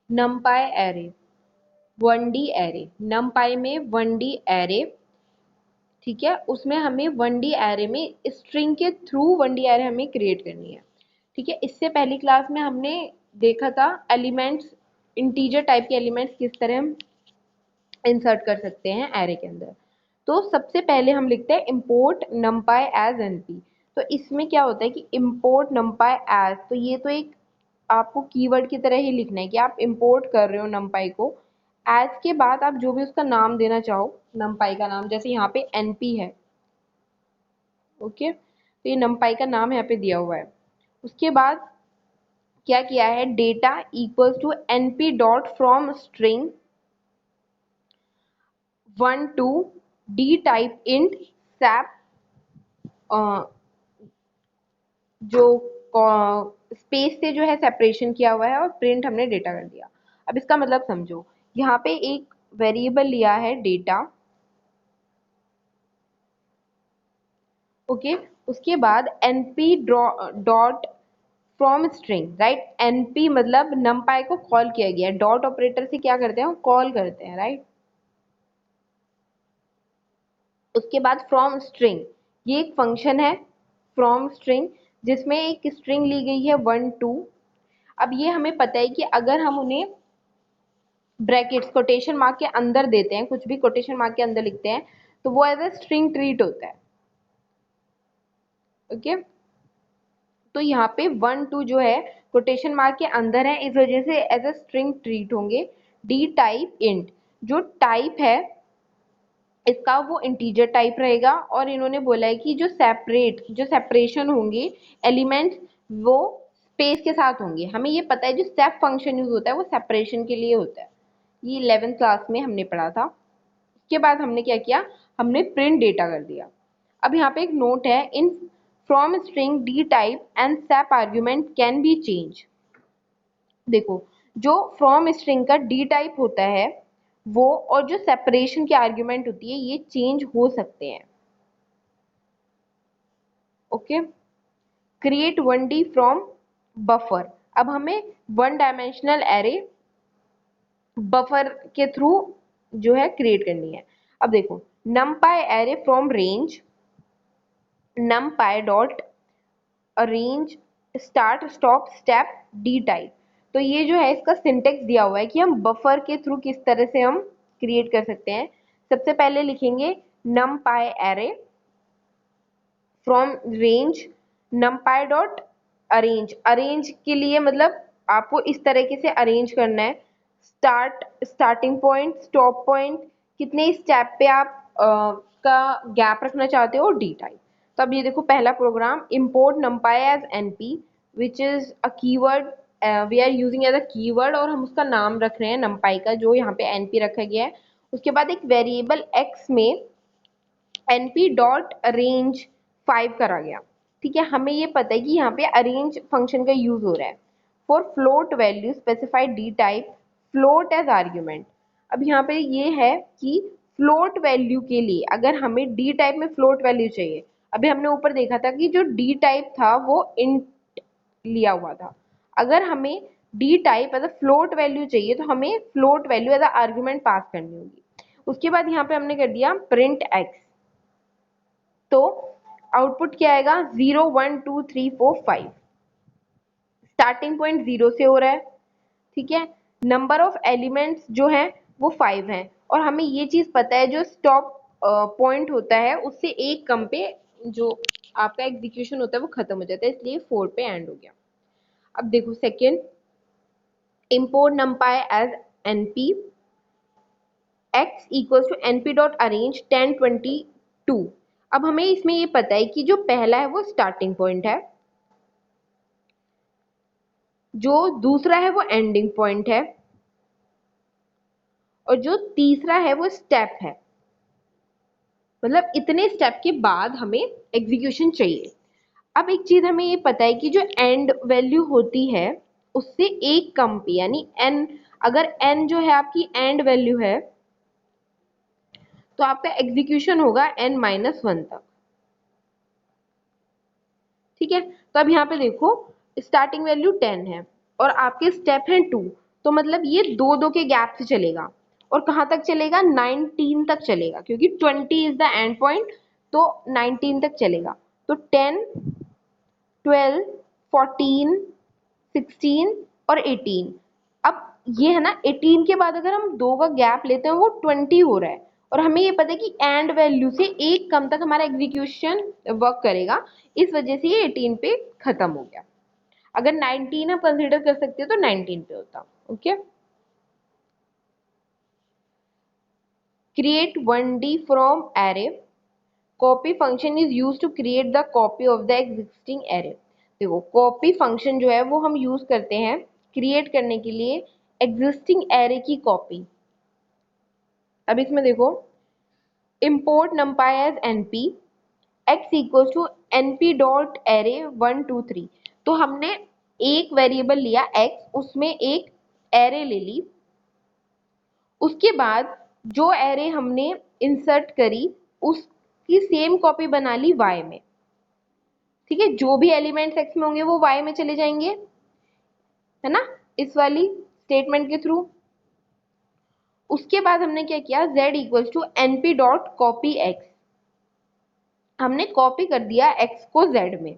numpy array, 1D array, numpy में 1D array, ठीक है, उसमें हमें 1D एरे में स्ट्रिंग के थ्रू 1D एरे हमें क्रिएट करनी है, ठीक है। इससे पहली क्लास में हमने देखा था एलिमेंट्स, इंटीजर टाइप के एलिमेंट्स किस तरह हम इंसर्ट कर सकते हैं एरे के अंदर। तो सबसे पहले हम लिखते हैं import numpy as np। तो इसमें क्या होता है कि import numpy as, तो ये तो एक आपको कीवर्ड की तरह ही लिखना है कि आप इंपोर्ट कर रहे हो numpy को। as के बाद आप जो भी उसका नाम देना चाहो, numpy का नाम, जैसे यहाँ पे np है, ओके, तो ये numpy का नाम यहाँ पे दिया हुआ है। उसके बाद क्या किया है, data equals to np dot from string 1 to d type int sep, जो स्पेस से जो है सेपरेशन किया हुआ है, और प्रिंट हमने डेटा कर दिया। अब इसका मतलब समझो, यहाँ पे एक वेरिएबल लिया है डेटा, ओके, उसके बाद np dot from string, right, np मतलब numpy को कॉल किया गया, डॉट ऑपरेटर से क्या करते हैं, कॉल करते हैं, राइट। उसके बाद फ्रॉम स्ट्रिंग, ये एक फंक्शन है फ्रॉम स्ट्रिंग, जिसमें एक स्ट्रिंग ली गई है 1 2। अब ये हमें पता है कि अगर हम उन्हें ब्रैकेट्स कोटेशन मार्क के अंदर देते हैं, कुछ भी कोटेशन मार्क के अंदर लिखते हैं, तो वो एज ए स्ट्रिंग ट्रीट होता है, ओके। तो यहाँ पे 1 2 जो है कोटेशन मार्क के अंदर है, इस वजह से एज ए स्ट्रिंग ट्रीट होंगे। डी टाइप इंट, जो टाइप है इसका वो इंटीजर टाइप रहेगा, और इन्होंने बोला है कि जो सेपरेशन होंगे एलिमेंट्स, वो स्पेस के साथ होंगे। हमें ये पता है जो सेप फंक्शन यूज होता है वो सेपरेशन के लिए होता है, ये 11th क्लास में हमने पढ़ा था। उसके बाद हमने क्या किया, हमने प्रिंट डेटा कर दिया। अब यहाँ पे एक नोट है, in from string D type and shape argument can be change. देखो, जो फ्रॉम स्ट्रिंग का डी टाइप होता है वो, और जो सेपरेशन की आर्ग्यूमेंट होती है, ये चेंज हो सकते हैं, okay. Create 1D from buffer, अब हमें 1 डायमेंशनल एरे बफर के थ्रू जो है क्रिएट करनी है। अब देखो, numpy array from range, numpy dot arrange start stop step D type. तो ये जो है इसका सिंटेक्स दिया हुआ है कि हम बफर के थ्रू किस तरह से हम क्रिएट कर सकते हैं। सबसे पहले लिखेंगे numpy array from range numpy dot arrange, arrange के लिए मतलब आपको इस तरीके से अरेंज करना है, स्टार्टिंग पॉइंट, स्टॉप पॉइंट, कितने स्टेप पे आप का गैप रखना चाहते हो, डी टाइप। तो अब ये देखो पहला programme, import numpy as np which is a keyword, we are using as a keyword, और हम उसका नाम रख रहे हैं numpy का, जो यहाँ पे np रखा गया है। उसके बाद एक वेरिएबल x में np डॉट अरेंज 5 करा गया, ठीक है। हमें ये पता है कि यहाँ पे अरेंज फंक्शन का यूज हो रहा है। For float value specified D type float as argument. अब यहाँ पे ये है कि फ्लोट वैल्यू के लिए अगर हमें डी टाइप में फ्लोट वैल्यू चाहिए, अभी हमने ऊपर देखा था कि जो डी टाइप था वो इंट लिया हुआ था, अगर हमें D type as a float value चाहिए तो हमें float value as a argument pass करनी होगी। उसके बाद यहाँ पे हमने कर दिया प्रिंट एक्स, तो आउटपुट क्या आएगा, 0 1 2 3 4 5, स्टार्टिंग पॉइंट 0 से हो रहा है, ठीक है। नंबर ऑफ एलिमेंट्स जो है वो 5 हैं, और हमें ये चीज पता है जो स्टॉप पॉइंट होता है उससे एक कम पे जो आपका एग्जीक्यूशन होता है वो खत्म हो जाता है, इसलिए 4 पे एंड हो गया। अब देखो second, import numpy as np x equals to np dot arrange 10 22। अब हमें इसमें ये पता है कि जो पहला है वो स्टार्टिंग पॉइंट है, जो दूसरा है वो एंडिंग पॉइंट है, और जो तीसरा है वो स्टेप है। मतलब इतने स्टेप के बाद हमें एग्जीक्यूशन चाहिए। अब एक चीज हमें ये पता है कि जो एंड वैल्यू होती है उससे एक कम पे, यानी n, अगर n जो है आपकी एंड वैल्यू है तो आपका एग्जीक्यूशन होगा n-1 तक, ठीक है। तो अब यहाँ पे देखो स्टार्टिंग वैल्यू 10 है और आपके स्टेप हैं 2, तो मतलब ये दो दो के गैप से चलेगा और कहाँ तक चलेगा, 19 तक चलेगा, क्योंकि 20 इज द एंड पॉइंट, तो 19 तक चलेगा। तो 10, 12, 14, 16 और 18। अब ये है ना, 18 के बाद अगर हम दो का गैप लेते हैं वो 20 हो रहा है, और हमें ये पता है कि एंड वैल्यू से एक कम तक हमारा एग्जीक्यूशन वर्क करेगा, इस वजह से ये 18 पे खत्म हो गया। अगर 19 आप कंसिडर कर सकते हो तो 19 पे होता। Okay, create 1D from array, copy function is used to create the copy of the existing array। देखो कॉपी फंक्शन जो है वो हम यूज करते हैं क्रिएट करने के लिए एग्जिस्टिंग एरे की कॉपी। अब इसमें देखो, import numpy as np, x equals to np dot array 1 2 3। तो हमने एक वेरिएबल लिया x, उसमें एक एरे ले ली, उसके बाद जो एरे हमने इंसर्ट करी उसकी सेम कॉपी बना ली y में। ठीक है, जो भी एलिमेंट्स x में होंगे वो y में चले जाएंगे, है ना, इस वाली स्टेटमेंट के थ्रू। उसके बाद हमने क्या किया, z equals to np dot copy x, हमने कॉपी कर दिया x को z में,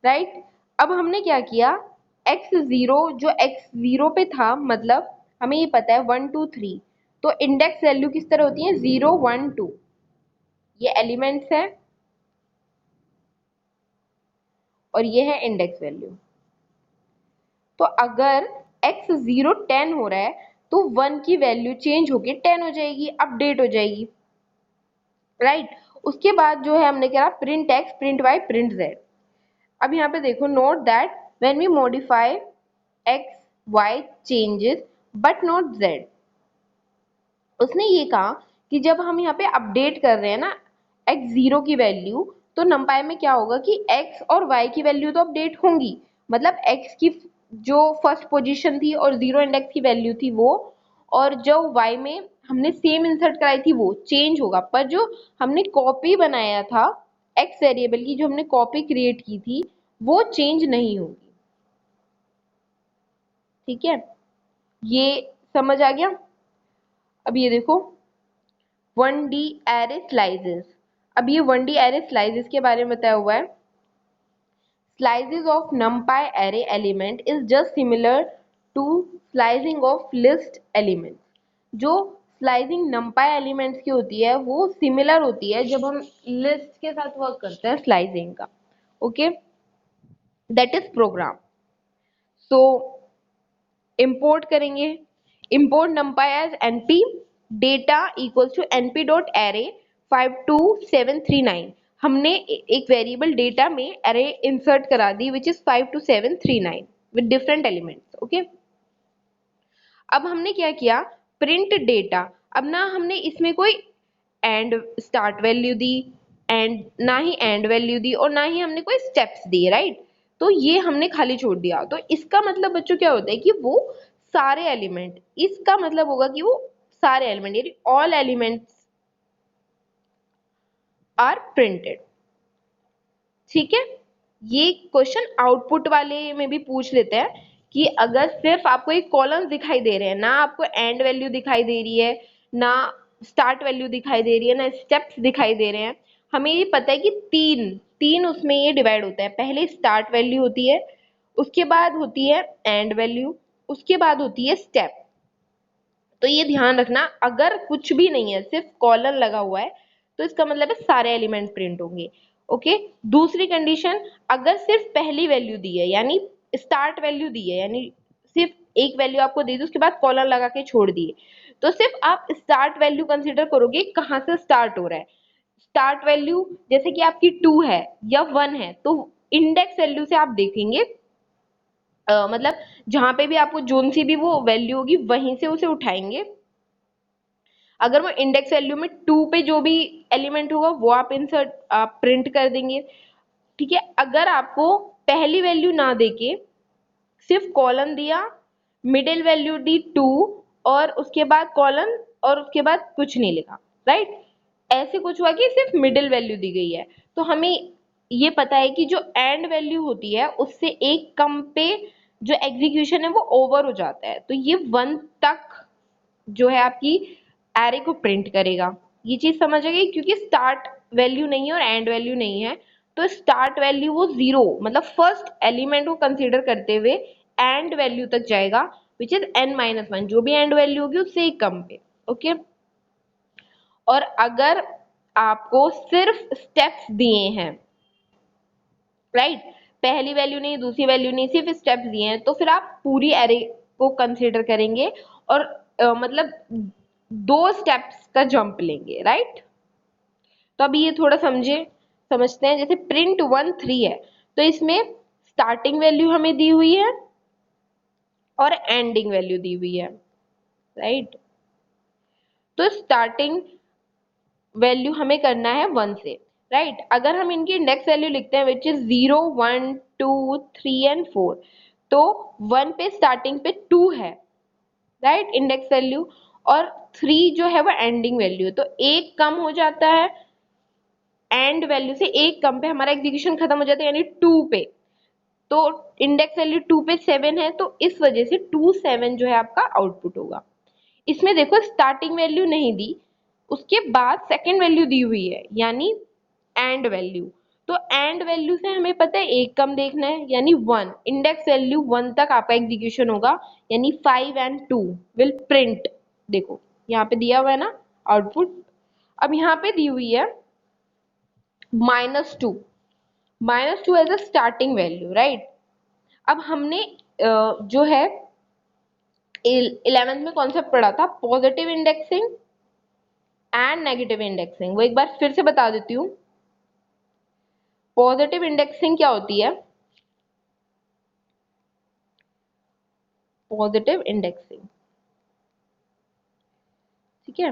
राइट। अब हमने क्या किया, x0 जो x0 पे था, मतलब हमें ये पता है 1 2 3, तो इंडेक्स वैल्यू किस तरह होती है, 0 1 2, ये एलिमेंट्स है और ये है इंडेक्स वैल्यू। तो अगर x0 10 हो रहा है तो 1 की वैल्यू चेंज होके 10 हो जाएगी, अपडेट हो जाएगी, राइट। उसके बाद जो है हमने क्या, print x, print y, print z। अब यहाँ पे देखो, note that when we modify x y changes but not z। उसने ये कहा कि जब हम यहाँ पे अपडेट कर रहे हैं ना x0 की वैल्यू, तो नंपाई में क्या होगा कि x और y की वैल्यू तो अपडेट होंगी, मतलब x की जो फर्स्ट पोजीशन थी और 0 इंडेक्स की वैल्यू थी वो, और जो y में हमने सेम इंसर्ट कराई थी वो चेंज होगा, पर जो हमने कॉपी बनाया था x वेरिएबल की, जो हमने कॉपी क्रिएट की थी वो चेंज नहीं होगी। ठीक है, ये समझ आ गया। अब ये देखो 1D एरे स्लाइसेस। अब ये 1D एरे स्लाइसेस के बारे में बताया हुआ है, slices of numpy array element is just similar to slicing of list elements। जो स्लाइसिंग numpy एलिमेंट्स की होती है वो सिमिलर होती है जब हम लिस्ट के साथ वर्क करते हैं स्लाइसिंग का। Okay, that is program. So import करेंगे, import numpy as np data equals to np dot array 52739। हमने एक वेरिएबल डेटा में अरे इंसर्ट करा दी which is 52739 with different elements. Okay, अब हमने क्या किया, प्रिंट डेटा। अब ना हमने इसमें कोई and start value the, and ना ही एंड वैल्यू दी, और ना ही हमने कोई स्टेप्स दिए, राइट। तो ये हमने खाली छोड़ दिया। तो इसका मतलब बच्चों क्या होता है कि वो सारे एलिमेंट, इसका मतलब होगा कि वो सारे एलिमेंट यानी ऑल एलिमेंट्स आर प्रिंटेड। ठीक है, ये क्वेश्चन आउटपुट वाले में भी पूछ लेते हैं कि अगर सिर्फ आपको एक कॉलम दिखाई दे रहे हैं, ना आपको एंड वैल्यू दिखाई दे रही है, ना स्टार्ट वैल्यू दिखाई दे रही है, ना स्टेप्स दिखाई दे रहे हैं, हमें ये पता है कि तीन तीन उसमें ये डिवाइड होता है। पहले स्टार्ट वैल्यू होती है, उसके बाद होती है एंड वैल्यू, उसके बाद होती है स्टेप। तो ये ध्यान रखना, अगर कुछ भी नहीं है सिर्फ कॉलन लगा हुआ है तो इसका मतलब है सारे एलिमेंट प्रिंट होंगे। ओके, दूसरी कंडीशन, अगर सिर्फ पहली वैल्यू दी है यानी स्टार्ट वैल्यू दी है, यानी सिर्फ एक वैल्यू आपको दे दी उसके बाद कॉलन लगा के छोड़ दिए, तो सिर्फ आप स्टार्ट वैल्यू कंसीडर करोगे कहाँ से स्टार्ट हो रहा है। स्टार्ट वैल्यू जैसे कि आपकी 2 है या 1 है तो इंडेक्स वैल्यू से आप देखेंगे, मतलब जहां पे भी आपको जोन सी भी वो वैल्यू होगी वहीं से उसे उठाएंगे। अगर वो इंडेक्स वैल्यू में 2 पे जो भी एलिमेंट होगा वो आप इंसर्ट आप प्रिंट कर देंगे। ठीक है, अगर आपको पहली वैल्यू ना देके सिर्फ कॉलन दिया, मिडिल वैल्यू दी 2 और उसके बाद कॉलन और उसके बाद कुछ नहीं लिखा, राइट, ऐसे कुछ हुआ कि सिर्फ मिडिल वैल्यू दी गई है, तो हमें ये पता है कि जो एंड वैल्यू होती है उससे एक कम पे जो एग्जीक्यूशन है वो ओवर हो जाता है, तो ये 1 तक जो है आपकी एरे को प्रिंट करेगा। ये चीज समझ आ गई, क्योंकि स्टार्ट वैल्यू नहीं है और एंड वैल्यू नहीं है, तो स्टार्ट वैल्यू वो 0 मतलब फर्स्ट एलिमेंट को कंसीडर करते हुए एंड वैल्यू तक जाएगा, विच इज n-1, जो भी एंड वैल्यू होगी उससे एक कम पे। ओके, और अगर आपको सिर्फ स्टेप्स दिए हैं, राइट, पहली वैल्यू नहीं, दूसरी वैल्यू नहीं, सिर्फ स्टेप्स दिए हैं, तो फिर आप पूरी एरे को कंसीडर करेंगे और मतलब 2 स्टेप्स का जंप लेंगे, राइट। तो अभी ये थोड़ा समझते हैं। जैसे प्रिंट 1 3 है, तो इसमें स्टार्टिंग वैल्यू हमें दी हुई है और एंडिंग वैल्यू दी हुई है, राइट। तो स्टार्टिंग वैल्यू हमें करना है 1 से, राइट। अगर हम इनकी इंडेक्स वैल्यू लिखते हैं विच इज 0 1 2 3 एंड 4, तो 1 पे स्टार्टिंग पे 2 है, राइट, इंडेक्स वैल्यू, और 3 जो है वो एंडिंग वैल्यू है, तो एक कम हो जाता है, एंड वैल्यू से एक कम पे हमारा एग्जीक्यूशन खत्म हो जाता है, यानी 2 पे। तो इंडेक्स वैल्यू 2 पे 7 है, तो इस वजह से 2 7 जो है आपका आउटपुट होगा। इसमें देखो स्टार्टिंग वैल्यू नहीं दी, उसके बाद सेकेंड वैल्यू दी हुई है, यानी एंड वैल्यू। तो एंड वैल्यू से हमें पता है एक कम देखना है, यानी 1, इंडेक्स वैल्यू 1 तक आपका एग्जीक्यूशन होगा, यानी 5 एंड 2 विल प्रिंट। देखो यहाँ पे दिया हुआ है ना आउटपुट। अब यहाँ पे दी हुई है -2, -2 as a starting value, right. अब हमने जो है 11th में कॉन्सेप्ट पढ़ा था positive indexing and negative indexing, वो एक बार फिर से बता देती हूँ। पॉजिटिव इंडेक्सिंग क्या होती है? पॉजिटिव इंडेक्सिंग, ठीक है।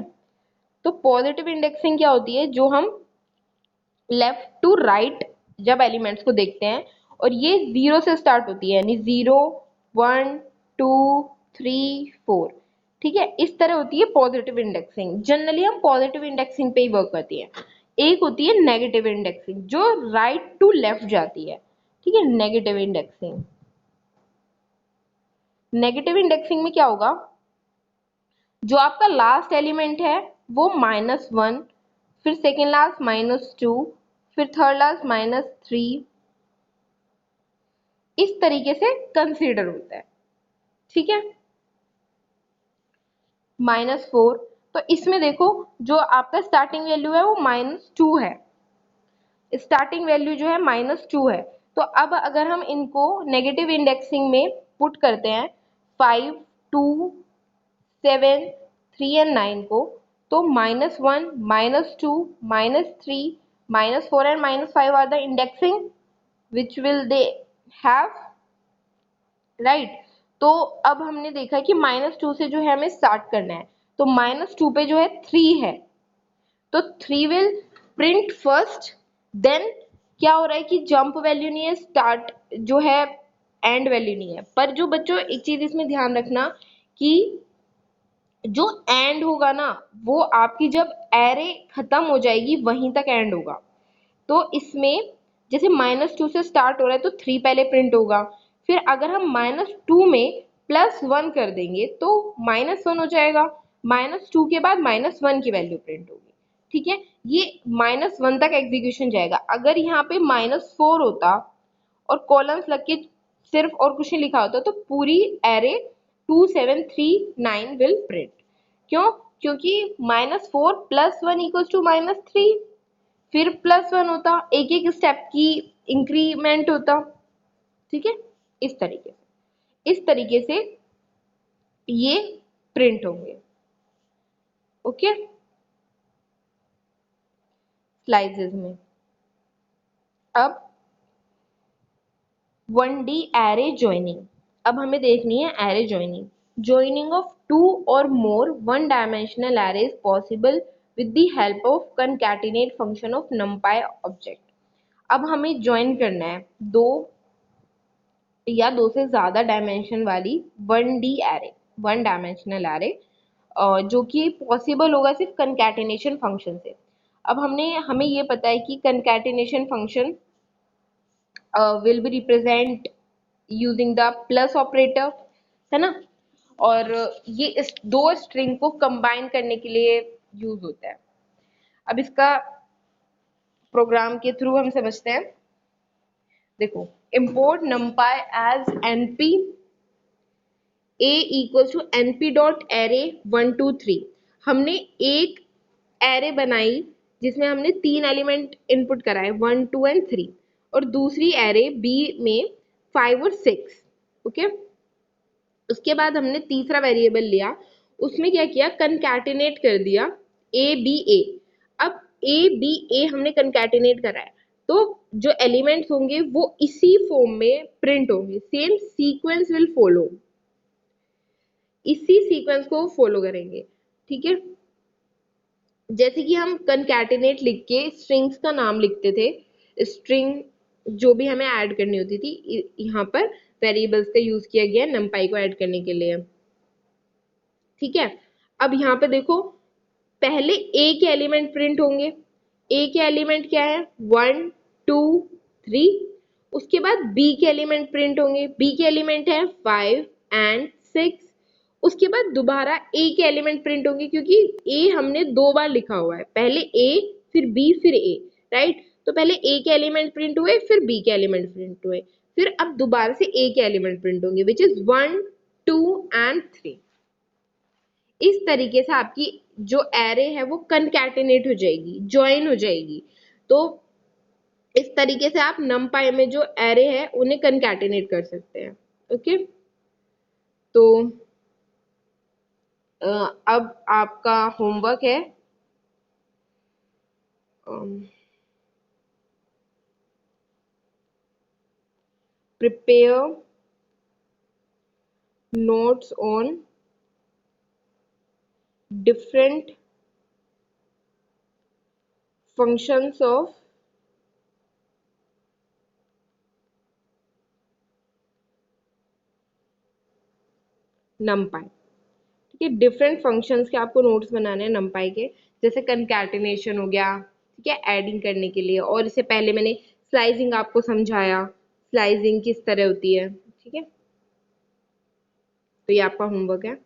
तो पॉजिटिव इंडेक्सिंग क्या होती है? जो हम लेफ्ट टू राइट जब एलिमेंट्स को देखते हैं और ये 0 से स्टार्ट होती है, यानी 0 1 2 3 4, ठीक है, इस तरह होती है पॉजिटिव इंडेक्सिंग। जनरली हम पॉजिटिव इंडेक्सिंग पे ही वर्क करती है। एक होती है नेगेटिव इंडेक्सिंग, जो राइट टू लेफ्ट जाती है, ठीक है। नेगेटिव इंडेक्सिंग, नेगेटिव इंडेक्सिंग में क्या होगा? जो आपका लास्ट एलिमेंट है वो -1, फिर सेकेंड लास्ट -2, फिर थर्ड लास्ट -3, इस तरीके से कंसीडर होता है, ठीक है। -4, तो इसमें देखो जो आपका स्टार्टिंग वैल्यू है वो -2 है, स्टार्टिंग वैल्यू जो है -2 है। तो अब अगर हम इनको नेगेटिव इंडेक्सिंग में पुट करते हैं 5 2 7 3 एंड 9 को, तो -1 -2 -3 -4 and -5 are the indexing which will they have, right. तो अब हमने देखा कि -2 से जो है हमें स्टार्ट करना है, तो -2 पे जो है 3 है, तो 3 विल प्रिंट फर्स्ट, देन क्या हो रहा है कि जंप वैल्यू नहीं है, स्टार्ट जो है एंड वैल्यू नहीं है। पर जो बच्चों एक चीज इसमें ध्यान रखना कि जो एंड होगा ना वो आपकी जब एरे खत्म हो जाएगी वहीं तक एंड होगा। तो इसमें जैसे -2 से स्टार्ट हो रहा है तो 3 पहले प्रिंट होगा, फिर अगर हम -2 में +1 कर देंगे तो -1 हो जाएगा, -2 के बाद -1 की वैल्यू प्रिंट होगी, ठीक है। ये -1 तक एग्जीक्यूशन जाएगा। अगर यहाँ पे -4 होता और कॉलम्स लग के सिर्फ और कुछ नहीं लिखा होता तो पूरी एरे 2 7 3 9 विल प्रिंट। क्यों? क्योंकि -4 +1 = -3, फिर +1 होता, एक एक स्टेप की इंक्रीमेंट होता, ठीक है। इस तरीके से ये प्रिंट होंगे। ओके, स्लाइसेस में अब 1D एरे ज्वाइनिंग, अब हमें देखनी है array joining. Joining of 2 or more one dimensional array is possible with the help of concatenate function of numpy object। अब हमें ज्वाइन करना है दो या दो से ज्यादा डायमेंशन वाली 1D एरे, 1 डायमेंशनल एरे, जो कि पॉसिबल होगा सिर्फ कंकैटिनेशन फंक्शन से। अब हमें ये पता है कि concatenation function will be represent using the plus operator, है ना। और ये इस दो स्ट्रिंग को कंबाइन करने के लिए यूज होता है। अब इसका प्रोग्राम के थ्रू हम समझते हैं। देखो, import numpy as np a equals to np dot array 1 2 3। हमने एक एरे बनाई जिसमें हमने 3 एलिमेंट इनपुट कराए 1 2 एंड 3, और दूसरी एरे बी में 5 और 6। ओके, उसके बाद हमने तीसरा वेरिएबल लिया, उसमें क्या किया, कनकैटिनेट कर दिया ए बी ए। अब ए बी ए हमने कनकैटिनेट करा है, तो जो एलिमेंट्स होंगे वो इसी फॉर्म में प्रिंट होंगे, सेम सीक्वेंस विल फॉलो, इसी सीक्वेंस को फॉलो करेंगे। ठीक है, जैसे कि हम कनकैटिनेट लिख के स्ट्रिंग्स का नाम लिखते थे, स्ट्रिंग जो भी हमें ऐड करनी होती थी, यहाँ पर वेरिएबल्स का यूज किया गया नंपाई को ऐड करने के लिए। ठीक है, अब यहाँ पे देखो, पहले ए के एलिमेंट प्रिंट होंगे। ए के एलिमेंट क्या है, 1 2 3। उसके बाद बी के एलिमेंट प्रिंट होंगे, बी के एलिमेंट है 5 एंड 6। उसके बाद दोबारा ए के एलिमेंट प्रिंट होंगे, क्योंकि ए हमने 2 बार लिखा हुआ है, पहले ए फिर बी फिर ए, राइट। तो पहले ए के एलिमेंट प्रिंट हुए, फिर बी के एलिमेंट प्रिंट हुए, फिर अब दोबारा से ए के एलिमेंट प्रिंट होंगे, विच इज 1 2 एंड 3। इस तरीके से आपकी जो एरे है वो कनकैटिनेट हो जाएगी, ज्वाइन हो जाएगी। तो इस तरीके से आप नमपाई में जो एरे है उन्हें कनकैटिनेट कर सकते हैं। ओके, तो अब आपका होमवर्क है, prepare notes on different functions of numpy। ठीक है, डिफरेंट फंक्शंस के आपको नोट्स बनाने हैं numpy के, जैसे कंकैटिनेशन हो गया, ठीक है, एडिंग करने के लिए, और इससे पहले मैंने स्लाइसिंग आपको समझाया, स्लाइसिंग किस तरह होती है। ठीक है, तो ये आपका होमवर्क है।